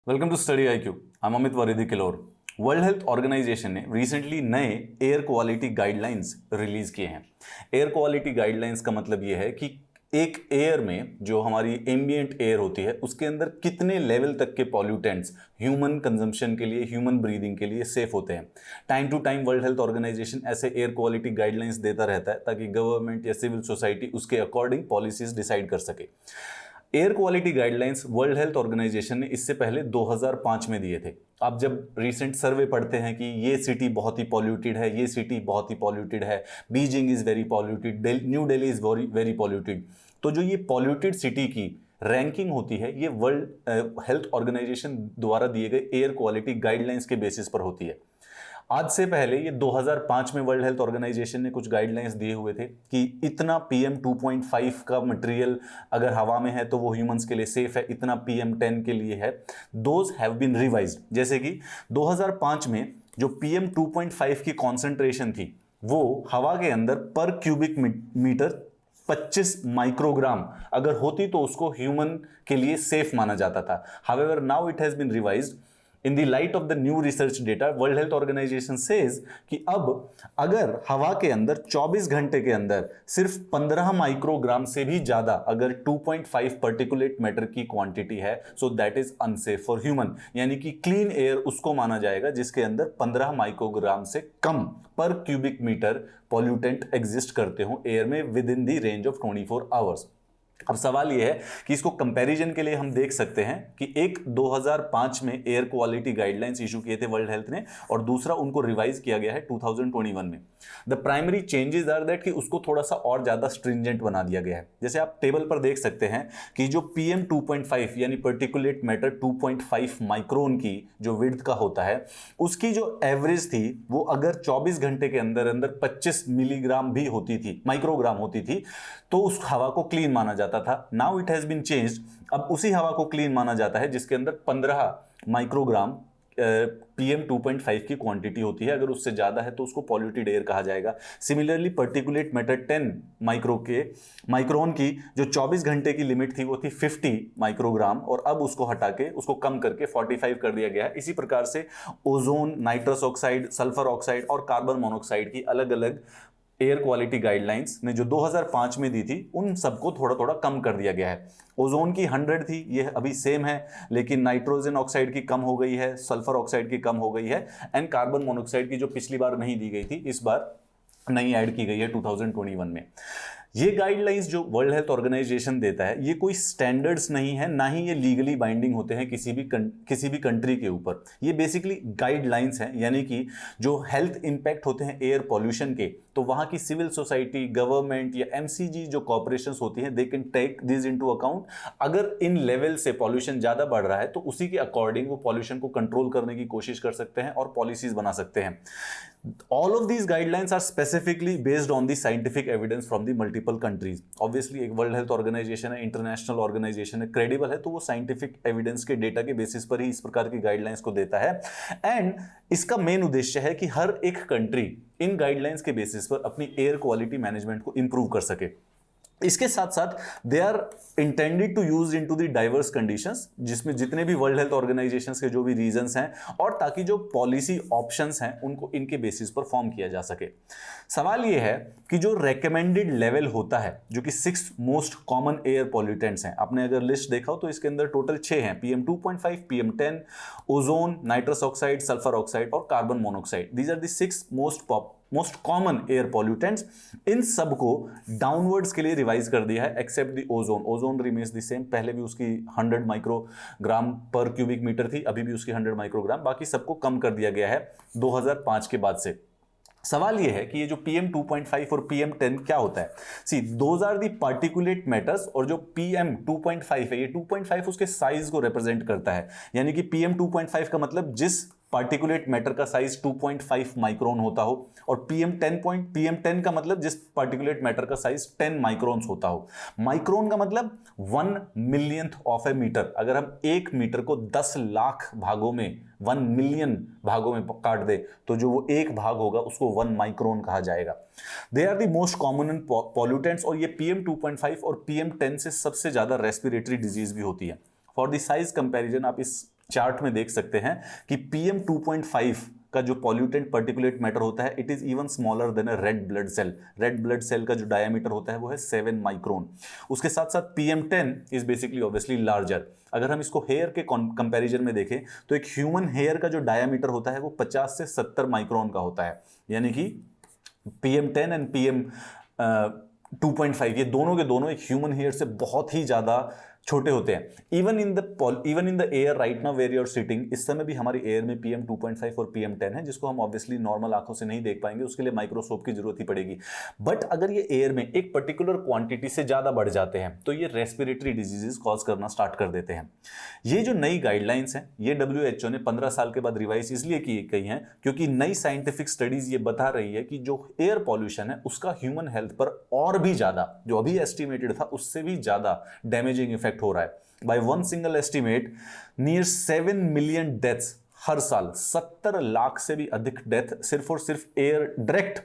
Welcome to study IQ। I am Amit वरीदी किलोर। World health organisation ने रिसेंटली नए एयर क्वालिटी गाइडलाइंस रिलीज किए हैं। एयर क्वालिटी गाइडलाइंस का मतलब यह है कि एक एयर में जो हमारी एम्बिएंट एयर होती है उसके अंदर कितने लेवल तक के पॉल्यूटेंट्स ह्यूमन कंजम्पशन के लिए, ह्यूमन ब्रीदिंग के लिए सेफ होते हैं। Time to time world health organisation ऐसे एयर क्वालिटी गाइडलाइंस देता रहता है ताकि गवर्नमेंट या सिविल सोसाइटी उसके अकॉर्डिंग पॉलिसीज डिसाइड कर सके। Air quality guidelines world health organisation ने इससे पहले 2005 में दिए थे। आप जब रिसेंट सर्वे पढ़ते हैं कि ये सिटी बहुत ही पॉल्यूटेड है, ये सिटी बहुत ही पॉल्यूटेड है, Beijing is very polluted, new Delhi is very polluted, तो जो ये पॉल्यूटेड सिटी की रैंकिंग होती है ये वर्ल्ड हेल्थ ऑर्गेनाइजेशन द्वारा दिए गए एयर क्वालिटी गाइडलाइंस के बेसिस पर होती है। आज से पहले ये 2005 में वर्ल्ड हेल्थ ऑर्गेनाइजेशन ने कुछ गाइडलाइंस दिए हुए थे कि इतना PM 2.5 का मटेरियल अगर हवा में है तो वो ह्यूमंस के लिए सेफ है, इतना PM 10 के लिए है। Those have been revised. जैसे कि 2005 में जो PM 2.5 की कॉन्सेंट्रेशन थी वो हवा के अंदर पर क्यूबिक मीटर 25 माइक्रोग्राम अगर होती तो उसको ह्यूमन के लिए सेफ माना जाता था। However now it has been revised in the light of the new research data. World health organisation says कि अब अगर हवा के अंदर 24 घंटे के अंदर सिर्फ 15 माइक्रोग्राम से भी ज्यादा अगर 2.5 पर्टिकुलेट मैटर की क्वांटिटी है, so that is unsafe for human. यानी कि क्लीन एयर उसको माना जाएगा जिसके अंदर 15 माइक्रोग्राम से कम पर क्यूबिक मीटर पॉल्यूटेंट एग्जिस्ट करते हो एयर में with in the range of 24 hours. अब सवाल यह है कि इसको कंपैरिजन के लिए हम देख सकते हैं कि एक 2005 में एयर क्वालिटी गाइडलाइंस इशू किए थे वर्ल्ड हेल्थ ने और दूसरा उनको रिवाइज किया गया है 2021 में। The primary changes are that कि उसको थोड़ा सा और ज्यादा स्ट्रिंजेंट बना दिया गया है। जैसे आप टेबल पर देख सकते हैं कि जो PM 2.5 यानी पर्टिकुलेट मैटर 2.5 माइक्रोन की जो विड्थ का होता है उसकी जो एवरेज थी वो अगर 24 घंटे के अंदर अंदर 25 मिलीग्राम भी होती थी, माइक्रोग्राम होती थी, तो उस हवा को क्लीन माना जाता था। Now it has been changed. अब उसी हवा को क्लीन माना जाता है जिसके अंदर 15 माइक्रोग्राम PM 2.5 की क्वांटिटी होती है। अगर उससे ज्यादा है तो उसको पॉल्यूटेड एयर कहा जाएगा। सिमिलरली पर्टिकुलेट मैटर 10 माइक्रोन की जो 24 घंटे की लिमिट थी वो थी 50 माइक्रोग्राम और अब उसको हटा के उसको कम करके 45 कर दिया गया है। इसी प्रकार से ozone, nitrous oxide, sulphur oxide और कार्बन मोनोक्साइड की अलग अलग एयर क्वालिटी गाइडलाइंस ने जो 2005 में दी थी उन सबको थोड़ा थोड़ा कम कर दिया गया है। ओजोन की 100 थी, ये अभी सेम है, लेकिन नाइट्रोजन ऑक्साइड की कम हो गई है, सल्फर ऑक्साइड की कम हो गई है एंड कार्बन मोनोक्साइड की जो पिछली बार नहीं दी गई थी इस बार नई ऐड की गई है 2021 में। ये गाइडलाइंस जो वर्ल्ड हेल्थ ऑर्गेनाइजेशन देता है ये कोई स्टैंडर्ड्स नहीं है, ना ही ये लीगली बाइंडिंग होते हैं किसी भी कंट्री के ऊपर। ये बेसिकली गाइडलाइंस हैं, यानी कि जो हेल्थ इंपैक्ट होते हैं एयर पॉल्यूशन के, तो वहां की सिविल सोसाइटी, गवर्नमेंट या MCG जो कॉर्पोरेशंस होती हैं, they can take this into account. अगर इन लेवल से पॉल्यूशन ज्यादा बढ़ रहा है तो उसी के अकॉर्डिंग वो पॉल्यूशन को कंट्रोल करने की कोशिश कर सकते हैं और पॉलिसीज बना सकते हैं। All of these guidelines are specifically based on the scientific evidence from the multiple countries. Obviously एक वर्ल्ड हेल्थ ऑर्गेनाइजेशन है, इंटरनेशनल ऑर्गेनाइजेशन है, क्रेडिबल है, तो वो साइंटिफिक एविडेंस के डेटा के बेसिस पर ही इस प्रकार की गाइडलाइंस को देता है। एंड इसका मेन उद्देश्य है कि हर एक कंट्री इन गाइडलाइंस के बेसिस पर अपनी एयर क्वालिटी मैनेजमेंट को इंप्रूव कर सके। इसके साथ साथ they are intended to use into the diverse conditions, जिसमें जितने भी वर्ल्ड हेल्थ ऑर्गेनाइजेशंस के जो भी रीजंस हैं और ताकि जो पॉलिसी ऑप्शंस हैं उनको इनके बेसिस पर फॉर्म किया जा सके। सवाल यह है कि जो रेकमेंडेड लेवल होता है, जो कि 6 मोस्ट कॉमन एयर पॉल्यूटेंट्स हैं, आपने अगर लिस्ट देखा हो तो इसके अंदर टोटल 6 हैं, PM 2.5, PM 10, ozone, nitrous oxide, sulphur oxide और carbon monoxide. These are the 6 most common air pollutants. इन सब को डाउनवर्ड्स के लिए रिवाइज कर दिया है except the ozone. Ozone remains the same, पहले भी उसकी 100 माइक्रोग्राम पर क्यूबिक मीटर थी, अभी भी उसकी 100 माइक्रोग्राम, बाकी सबको कम कर दिया गया है 2005 के बाद से। सवाल यह है कि ये जो PM 2.5 और PM 10 क्या होता है। See those are the particulate matters, और जो PM 2.5 है ये 2.5 उसके साइज को रिप्रेजेंट करता है। यानी कि PM 2.5 का मतलब जिस पार्टिकुलेट मैटर का साइज 2.5 माइक्रोन होता हो, और PM 10 का मतलब जिस पार्टिकुलेट मैटर का साइज 10 माइक्रोन्स होता हो। माइक्रोन का मतलब 1 मिलियंथ ऑफ ए मीटर। अगर हम एक मीटर को 10 लाख भागों में, 1 मिलियन भागों में काट दे तो जो वो एक भाग होगा उसको 1 माइक्रोन कहा जाएगा। They are the most common pollutants, और ये PM 2.5 और PM 10 से सबसे ज्यादा रेस्पिरेटरी डिजीज भी होती है। फॉर द साइज कंपैरिजन आप इस चार्ट में देख सकते हैं कि PM 2.5 का जो पॉल्यूटेंट पर्टिकुलेट मैटर होता है, it is even smaller than a red blood cell. Red blood cell का जो डायमीटर होता है वो है 7 माइक्रोन। उसके साथ साथ PM10 is basically obviously larger. अगर हम इसको हेयर के कंपैरिजन में देखें तो एक ह्यूमन हेयर का जो डायमीटर होता है वो 50 से 70 माइक्रोन का होता है, यानी कि PM10 एंड PM 2.5 ये दोनों के दोनों एक ह्यूमन हेयर से बहुत ही ज्यादा छोटे होते हैं। Even in the air right now where you are sitting, इस समय भी हमारी एयर में PM 2.5 और PM10 है, जिसको हम ऑब्वियसली नॉर्मल आंखों से नहीं देख पाएंगे, उसके लिए माइक्रोस्कोप की जरूरत ही पड़ेगी। बट अगर ये एयर में एक पर्टिकुलर क्वांटिटी से ज्यादा बढ़ जाते हैं तो ये रेस्पिरेटरी डिजीजेस कॉज करना स्टार्ट कर देते हैं। ये जो नई गाइडलाइंस हैं ये WHO ने 15 साल के बाद रिवाइज इसलिए की गई हैं क्योंकि नई साइंटिफिक स्टडीज ये बता रही है कि जो एयर पॉल्यूशन है उसका ह्यूमन हेल्थ पर और भी ज्यादा, जो अभी एस्टिमेटेड था उससे भी ज्यादा डैमेजिंग इफेक्ट हो रहा है। By one single estimate near 7 million deaths हर साल, 70 लाख से भी अधिक डेथ सिर्फ और सिर्फ air direct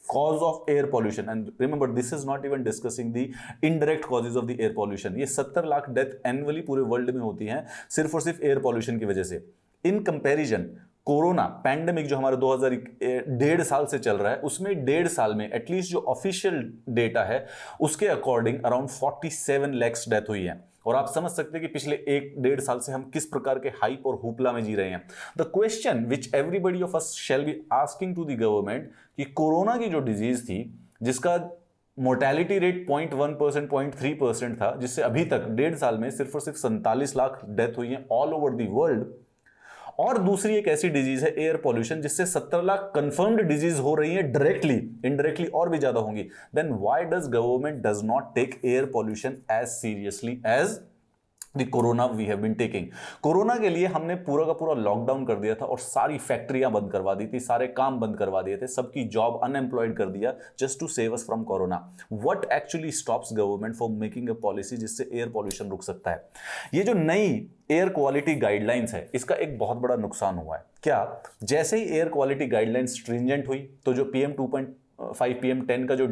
cause of air pollution, and remember this is not even discussing the indirect causes of the air pollution। ये 70 लाख डेथ एनुअली पूरे वर्ल्ड में होती हैं सिर्फ और सिर्फ एयर पॉल्यूशन की वजह से। इन कंपैरिजन कोरोना पैंडेमिक जो हमारे 1.5 साल से चल रहा है उसमें 1.5 साल में एटलीस्ट जो ऑफिशियल डेटा है उसके अकॉर्डिंग अराउंड 47 लाख डेथ हुई है। और आप समझ सकते हैं कि पिछले 1.5 साल से हम किस प्रकार के हाइप और हुपला में जी रहे हैं। The question which everybody of us shall be asking to the government कि कोरोना की जो डिजीज थी जिसका मोर्टेलिटी रेट 0.1%, 0.3% था, जिससे अभी तक 1.5 साल में सिर्फ और सिर्फ 47 लाख डेथ हुई है ऑल ओवर द वर्ल्ड, और दूसरी एक ऐसी डिजीज है एयर पॉल्यूशन जिससे 70 लाख कंफर्म्ड डिजीज हो रही है डायरेक्टली, इनडायरेक्टली और भी ज्यादा होंगी, then why does government does not take air pollution as seriously as the corona we have been taking. Corona के लिए हमने पूरा का पूरा लॉकडाउन कर दिया था और सारी फैक्ट्रियां बंद करवा दी थी, सारे काम बंद करवा दिए थे, सबकी जॉब अनएम्प्लॉयड कर दिया just to save us from corona. What actually stops government from making a policy जिससे एयर पॉल्यूशन रुक सकता है? ये जो नई एयर क्वालिटी गाइडलाइंस है इसका एक बहुत बड़ा नुकसान हुआ है। क्या? जैसे ही एयर क्वालिटी गाइडलाइंस स्ट्रिंजेंट हुई तो जो PM 2.5 PM10 का जो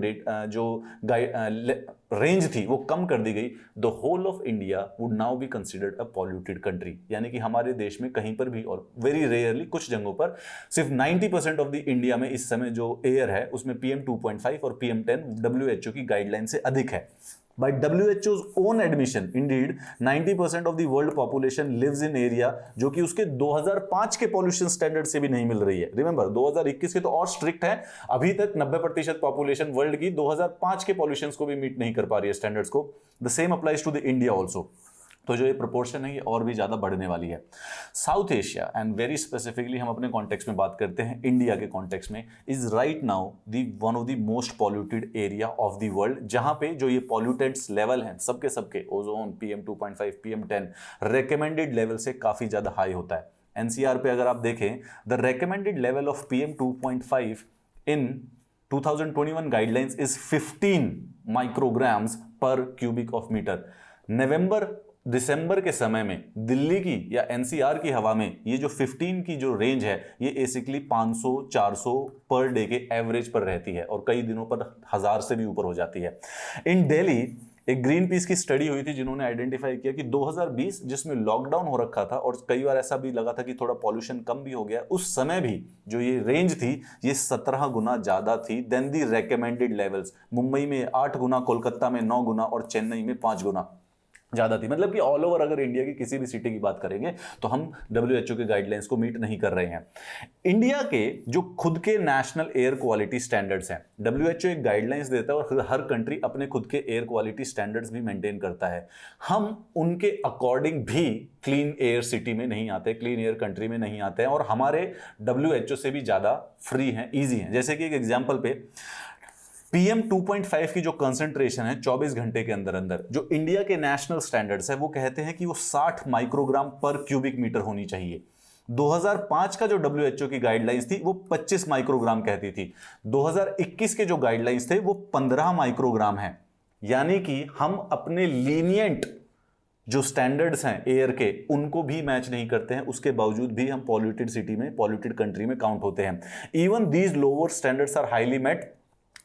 रेंज थी वो कम कर दी गई। The whole of India would now be considered a polluted country, यानी कि हमारे देश में कहीं पर भी और वेरी रेयरली कुछ जगहों पर सिर्फ 90% ऑफ द इंडिया में इस समय जो एयर है उसमें PM 2.5 और PM10 WHO की गाइडलाइन से अधिक है। By WHO's own admission, indeed, 90% of the world population lives in area जो कि उसके 2005 के पॉल्यूशन स्टैंडर्ड से भी नहीं मिल रही है। रिमेंबर 2021 के तो और स्ट्रिक्ट है, अभी तक 90% पॉपुलेशन वर्ल्ड की 2005 के पॉल्यूशन को भी मीट नहीं कर पा रही है स्टैंडर्ड्स को। The same applies to the India also. तो जो ये प्रोपोर्शन है ये और भी ज्यादा बढ़ने वाली है। South Asia and very specifically हम अपने कॉन्टेक्स्ट में बात करते हैं, इंडिया के कॉन्टेक्स्ट में, is right now the one of the most polluted area of the world, जहां पे जो ये पॉल्यूटेंट्स लेवल हैं सबके ozone, PM 2.5 PM10 recommended level से काफी ज्यादा हाई होता है। NCR पे अगर आप देखें, the recommended level of PM 2.5 in 2021 guidelines is 15 micrograms पर क्यूबिक ऑफ मीटर। दिसंबर के समय में दिल्ली की या NCR की हवा में ये जो 15 की जो रेंज है ये बेसिकली 500-400 पर डे के एवरेज पर रहती है और कई दिनों पर 1000 से भी ऊपर हो जाती है। इन दिल्ली एक ग्रीन पीस की स्टडी हुई थी जिन्होंने आइडेंटिफाई किया कि 2020 जिसमें लॉकडाउन हो रखा था और कई बार ऐसा भी लगा था कि थोड़ा पॉल्यूशन कम भी हो गया, उस समय भी जो ये रेंज थी ये 17 गुना ज्यादा थी देन दी रेकमेंडेड लेवल्स। मुंबई में 8 गुना, कोलकाता में 9 गुना और चेन्नई में 5 गुना ज्यादा थी। मतलब कि ऑल ओवर अगर इंडिया की किसी भी सिटी की बात करेंगे तो हम WHO के गाइडलाइंस को मीट नहीं कर रहे हैं। इंडिया के जो खुद के नेशनल एयर क्वालिटी स्टैंडर्ड्स हैं, WHO एक गाइडलाइंस देता है और हर कंट्री अपने खुद के एयर क्वालिटी स्टैंडर्ड्स भी मेंटेन करता है। हम उनके अकॉर्डिंग भी क्लीन एयर सिटी में नहीं आते, क्लीन एयर कंट्री में नहीं आते हैं और हमारे WHO से भी ज्यादा फ्री हैं, ईजी हैं। जैसे कि एक एग्जाम्पल पे PM 2.5 की जो कंसंट्रेशन है 24 घंटे के अंदर अंदर जो इंडिया के नेशनल स्टैंडर्ड्स है वो कहते हैं कि वो 60 माइक्रोग्राम पर क्यूबिक मीटर होनी चाहिए। 2005 का जो WHO की गाइडलाइंस थी वो 25 माइक्रोग्राम कहती थी। 2021 के जो गाइडलाइंस थे वो 15 माइक्रोग्राम है। यानी कि हम अपने लीनियंट जो स्टैंडर्ड्स हैं एयर के उनको भी मैच नहीं करते हैं, उसके बावजूद भी हम पॉल्यूटेड सिटी में, पॉल्यूटेड कंट्री में काउंट होते हैं। Even these lower standards are highly met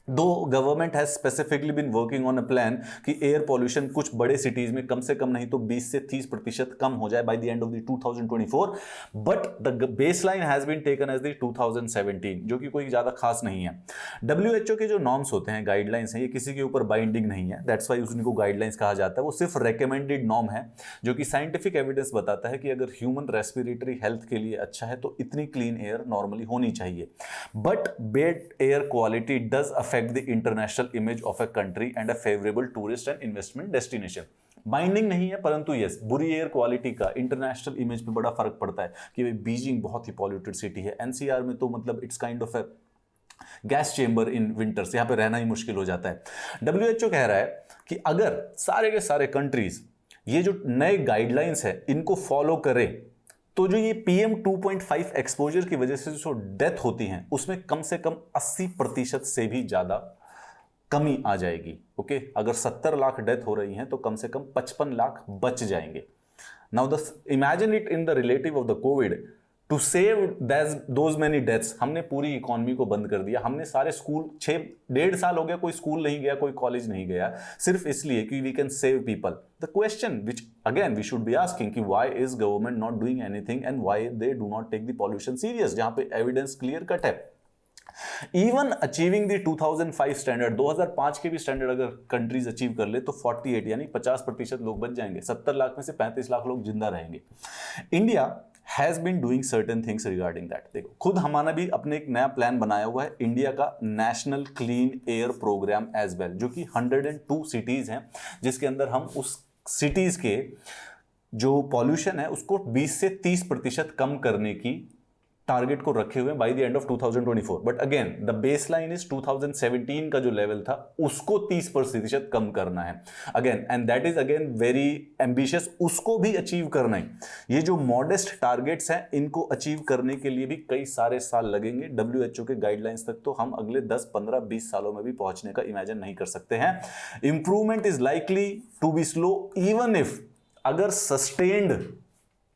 though government has specifically been working on a plan कि एयर पॉल्यूशन कुछ बड़े सिटीज में कम से कम नहीं तो 20 से 30% कम हो जाए by the end of the 2024, but the baseline has been taken as the 2017, जो कि कोई ज्यादा खास नहीं है। WHO के जो नॉर्म्स होते हैं, गाइडलाइंस हैं, ये किसी के ऊपर बाइंडिंग नहीं है, दैट्स वाई उनको गाइडलाइंस कहा जाता है। वो सिर्फ रिकमेंडेड नॉर्म है जो कि साइंटिफिक एविडेंस बताता है कि अगर ह्यूमन रेस्पिरेटरी हेल्थ के लिए अच्छा है तो इतनी क्लीन एयर नॉर्मली होनी चाहिए। But bed air quality does affect the international image of a country and a favorable tourist and investment destination। Binding नहीं है, परंतु यस, बुरी एयर क्वालिटी का इंटरनेशनल इमेज पे बड़ा फर्क पड़ता है कि भाई बीजिंग बहुत ही पॉल्यूटेड सिटी है, एनसीआर में तो मतलब it's kind of A gas chamber in winters, यहां पे रहना ही मुश्किल हो जाता है। WHO कह रहा है कि अगर सारे के सारे कंट्रीज ये जो नए गाइडलाइंस है इनको फॉलो करें तो जो ये PM 2.5 एक्सपोजर की वजह से जो डेथ होती हैं उसमें कम से कम 80% से भी ज्यादा कमी आ जाएगी। ओके, अगर 70 लाख डेथ हो रही हैं तो कम से कम 55 लाख बच जाएंगे। Now imagine it in the relative of the COVID, to save those many deaths, हमने पूरी इकोनॉमी को बंद कर दिया, हमने सारे स्कूल, 1.5 साल हो गया कोई स्कूल नहीं गया, कोई कॉलेज नहीं गया, सिर्फ इसलिए कि we can save people. The question which again we should be asking कि why is government not doing anything and why they do not take the pollution serious, जहां पे एविडेंस क्लियर कट है। Even achieving the 2005 standard, 2005 के भी standard अगर countries achieve कर ले तो 48 यानी 50% लोग बच जाएंगे, 70 लाख में से 35 लाख लोग जिंदा रहेंगे। India has been doing certain things regarding that. देखो, खुद हमारा भी अपने एक नया प्लान बनाया हुआ है, इंडिया का national clean air programme as well, जो कि 102 सिटीज हैं, जिसके अंदर हम उस सिटीज के जो पॉल्यूशन है उसको 20 से 30% कम करने की टारगेट को रखे हुए bye the end of 2024। But again the baseline is 2017 का जो लेवल था उसको 30% कम करना है again, and that is again very ambitious, उसको भी अचीव करना है। ये जो मॉडेस्ट टारगेट्स हैं इनको अचीव करने के लिए भी कई सारे साल लगेंगे। WHO के गाइडलाइंस तक तो हम अगले 10, 15, 20 सालों में भी पहुंचने का इमेजिन नहीं कर सकते हैं। Improvement is likely to be slow even if, अगर सस्टेन्ड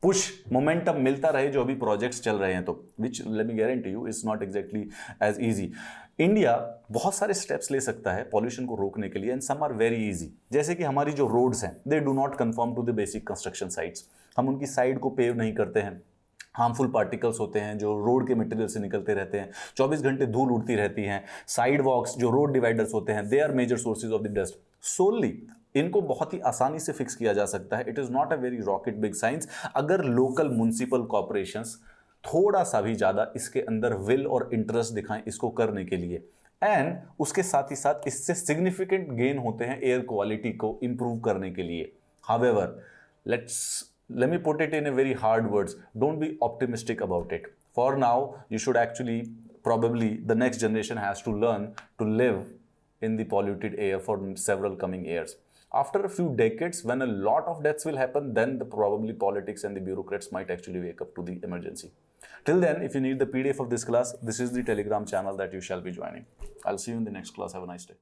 पुश मोमेंटम मिलता रहे जो अभी प्रोजेक्ट्स चल रहे हैं तो, which let me guarantee you is not exactly as easy. India बहुत सारे स्टेप्स ले सकता है पॉल्यूशन को रोकने के लिए, and some are very easy, जैसे कि हमारी जो रोड्स हैं they do not confirm to the basic construction sites, हम उनकी साइड को पेव नहीं करते हैं, हार्मफुल पार्टिकल्स होते हैं जो रोड के मटेरियल से निकलते रहते हैं, 24 घंटे धूल उड़ती रहती हैं, साइड वॉक्स जो रोड डिवाइडर्स होते हैं they are major sources of the dust. सोनली इनको बहुत ही आसानी से फिक्स किया जा सकता है, it is not a very rocket big science, अगर लोकल म्युनिसिपल कॉर्पोरेशंस थोड़ा सा भी ज्यादा इसके अंदर विल और इंटरेस्ट दिखाएं इसको करने के लिए, एंड उसके साथ ही साथ इससे सिग्निफिकेंट गेन होते हैं एयर क्वालिटी को इंप्रूव करने के लिए। However, let me put it in a very hard words, don't be optimistic about it. For now you should actually, probably the next generation has to learn to live in the polluted air for several coming years. After a few decades, when a lot of deaths will happen, then probably politics and the bureaucrats might actually wake up to the emergency. Till then, if you need the PDF of this class, this is the Telegram channel that you shall be joining. I'll see you in the next class. Have a nice day.